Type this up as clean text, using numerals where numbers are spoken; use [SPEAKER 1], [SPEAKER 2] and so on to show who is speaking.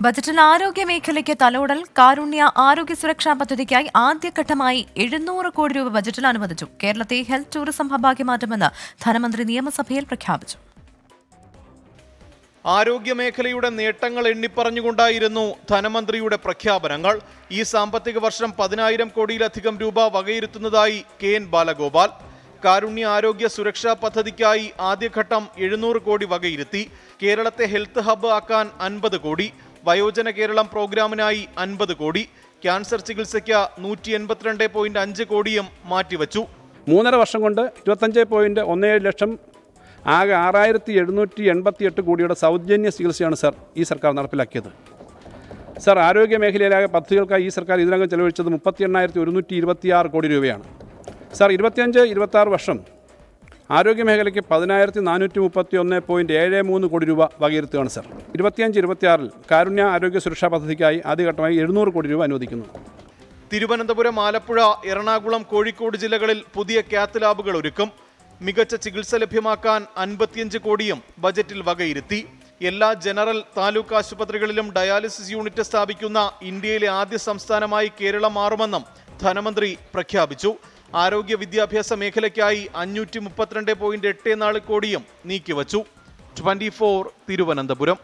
[SPEAKER 1] ബജറ്റിൽ ആരോഗ്യ മേഖലയ്ക്ക് തലോടൽ. കാരുണ്യ ആരോഗ്യ സുരക്ഷാ പദ്ധതിക്കായി ആദ്യഘട്ടമായി 700 കോടി രൂപ ബജറ്റിൽ അനുവദിച്ചു. കേരളത്തെ ഹെൽത്ത് ടൂറിസം ഹബ്ബാക്കി മാറ്റുമെന്ന് ധനമന്ത്രി നിയമസഭയിൽ പ്രഖ്യാപിച്ചു.
[SPEAKER 2] ആരോഗ്യ മേഖലയുടെ നേട്ടങ്ങൾ എണ്ണിപ്പറഞ്ഞുകൊണ്ടായിരുന്നു ധനമന്ത്രിയുടെ പ്രഖ്യാപനങ്ങൾ. ഈ സാമ്പത്തിക വർഷം 10,000 കോടിയിലധികം രൂപ വകയിരുത്തുന്നതായി KN ബാലഗോപാൽ. കാരുണ്യ ആരോഗ്യ സുരക്ഷാ പദ്ധതിക്കായി ആദ്യഘട്ടം 700 കോടി വകയിരുത്തി. കേരളത്തെ ഹെൽത്ത് ഹബ്ബ് ആക്കാൻ 50 കോടി. വയോജന കേരളം പ്രോഗ്രാമിനായി 50 കോടി. ക്യാൻസർ ചികിത്സയ്ക്ക് 182.5 കോടിയും മാറ്റിവെച്ചു.
[SPEAKER 3] 3.5 വർഷം കൊണ്ട് 25.17 ലക്ഷം ആകെ 6,788 കോടിയുടെ സൗജന്യ ചികിത്സയാണ് സർ ഈ സർക്കാർ നടപ്പിലാക്കിയത്. സർ, ആരോഗ്യ മേഖലയിലാകെ പദ്ധതികൾക്കായി ഈ സർക്കാർ ഇതിനകം ചെലവഴിച്ചത് 38,126 കോടി രൂപയാണ്. സർ, 25-26 വർഷം ആരോഗ്യ മേഖലയ്ക്ക് 10,431.73 കോടി രൂപ വകയിരുത്തുകയാണ് സർ. 25-26 കാരുണ്യ ആരോഗ്യ സുരക്ഷാ പദ്ധതിക്കായി ആദ്യഘട്ടമായി 700 കോടി രൂപ അനുവദിക്കുന്നു.
[SPEAKER 2] തിരുവനന്തപുരം, ആലപ്പുഴ, എറണാകുളം, കോഴിക്കോട് ജില്ലകളിൽ പുതിയ കാത്ത് ലാബുകൾ ഒരുക്കും. മികച്ച ചികിത്സ ലഭ്യമാക്കാൻ 55 കോടിയും ബജറ്റിൽ വകയിരുത്തി. എല്ലാ ജനറൽ താലൂക്ക് ആശുപത്രികളിലും ഡയാലിസിസ് യൂണിറ്റ് സ്ഥാപിക്കുന്ന ഇന്ത്യയിലെ ആദ്യ സംസ്ഥാനമായി കേരളം മാറുമെന്നും ധനമന്ത്രി പ്രഖ്യാപിച്ചു. ആരോഗ്യ വിദ്യാഭ്യാസ മേഖലയ്ക്കായി 532.84 കോടിയും നീക്കിവച്ചു. 24 തിരുവനന്തപുരം.